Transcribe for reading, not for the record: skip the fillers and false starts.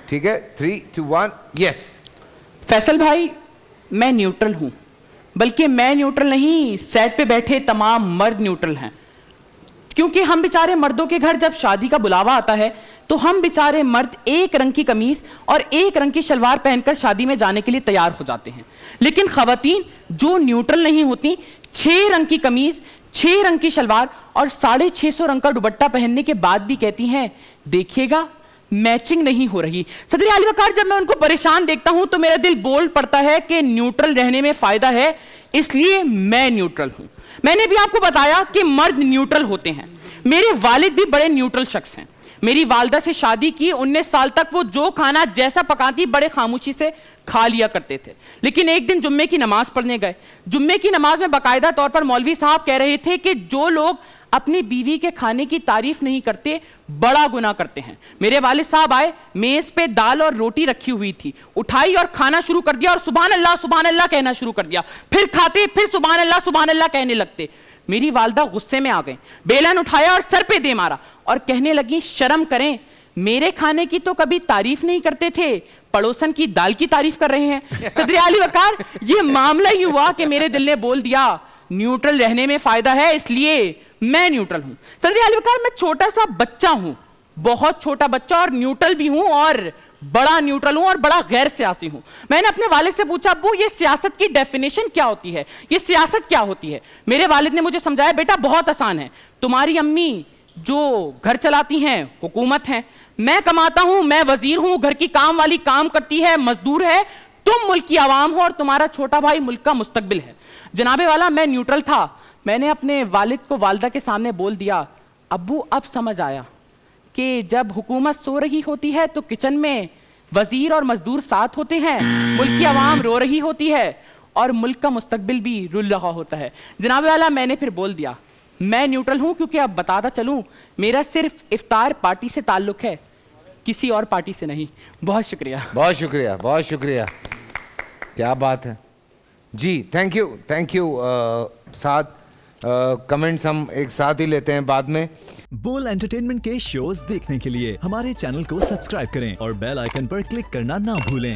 ٹھیک ہے, 3, 2, 1, یس. فیصل بھائی, میں نیوٹرل ہوں, بلکہ میں نیوٹرل نہیں, سیٹ پہ بیٹھے تمام مرد نیوٹرل ہیں. کیونکہ ہم بیچارے مردوں کے گھر جب شادی کا بلاوا آتا ہے تو ہم بیچارے مرد ایک رنگ کی قمیص اور ایک رنگ کی شلوار پہن کر شادی میں جانے کے لیے تیار ہو جاتے ہیں. لیکن خواتین جو نیوٹرل نہیں ہوتی 6 رنگ کی قمیص, 6 رنگ کی شلوار اور 650 رنگ کا دوپٹہ پہننے کے بعد بھی کہتی ہیں دیکھیے گا میچنگ نہیں ہو رہی. صدر اعلی وقار, جب میں ان کو پریشان دیکھتا ہوں تو میرا دل بول پڑتا ہے کہ نیوٹرل رہنے میں فائدہ ہے, اس لیے میں نیوٹرل ہوں. میں نے بھی آپ کو بتایا کہ مرد نیوٹرل ہوتے ہیں. میرے والد بھی بڑے نیوٹرل شخص ہیں. میری والدہ سے شادی کی 19 سال تک وہ جو کھانا جیسا پکاتی بڑے خاموشی سے کھا لیا کرتے تھے. لیکن ایک دن جمعے کی نماز پڑھنے گئے. جمعے کی نماز میں باقاعدہ طور پر مولوی صاحب کہہ رہے تھے کہ جو لوگ اپنی بیوی کے کھانے کی تعریف نہیں کرتے بڑا گناہ کرتے ہیں. میرے والد صاحب آئے, میز پہ دال اور روٹی رکھی ہوئی تھی, اٹھائی اور کھانا شروع کر دیا اور سبحان اللہ کہنا شروع کر دیا. پھر کھاتے, پھر سبحان اللہ کہنے لگتے. میری والدہ غصے میں آ گئیں, بیلن اٹھایا اور سر پہ دے مارا اور کہنے لگی شرم کریں, میرے کھانے کی تو کبھی تعریف نہیں کرتے تھے, پڑوسن کی دال کی تعریف کر رہے ہیں. صدر اعلی وقار, یہ معاملہ ہی ہوا کہ میرے دل نے بول دیا نیوٹرل رہنے میں فائدہ ہے, اس لیے میں نیوٹرل ہوں. صدر اعلی وقار, میں چھوٹا سا بچہ ہوں, بہت چھوٹا بچہ, اور نیوٹرل بھی ہوں اور بڑا نیوٹرل ہوں اور بڑا غیر سیاسی ہوں. میں نے اپنے والد سے پوچھا ابو یہ سیاست کی ڈیفینیشن کیا ہوتی ہے, یہ سیاست کیا ہوتی ہے؟ میرے والد نے مجھے سمجھایا بیٹا بہت آسان ہے, تمہاری امی جو گھر چلاتی ہیں حکومت ہیں, میں کماتا ہوں, میں وزیر ہوں, گھر کی کام والی کام کرتی ہے, مزدور ہے, تم ملک کی عوام ہو اور تمہارا چھوٹا بھائی ملک کا مستقبل ہے. جناب والا, میں نیوٹرل تھا. میں نے اپنے والد کو والدہ کے سامنے بول دیا ابو اب سمجھ آیا کہ جب حکومت سو رہی ہوتی ہے تو کچن میں وزیر اور مزدور ساتھ ہوتے ہیں, ملک کی عوام رو رہی ہوتی ہے اور ملک کا مستقبل بھی رل رہا ہوتا ہے. جناب والا, میں نے پھر بول دیا میں نیوٹرل ہوں, کیونکہ اب بتاتا چلوں میرا صرف افطار پارٹی سے تعلق ہے, کسی اور پارٹی سے نہیں. بہت شکریہ. بہت شکریہ, بہت شکریہ, کیا بات ہے جی. Thank you. ساتھ کمنٹس ہم ایک ساتھ ہی لیتے ہیں بعد میں. بول انٹرٹینمنٹ کے شوز دیکھنے کے لیے ہمارے چینل کو سبسکرائب کریں اور بیل آئیکن پر کلک کرنا نہ بھولیں.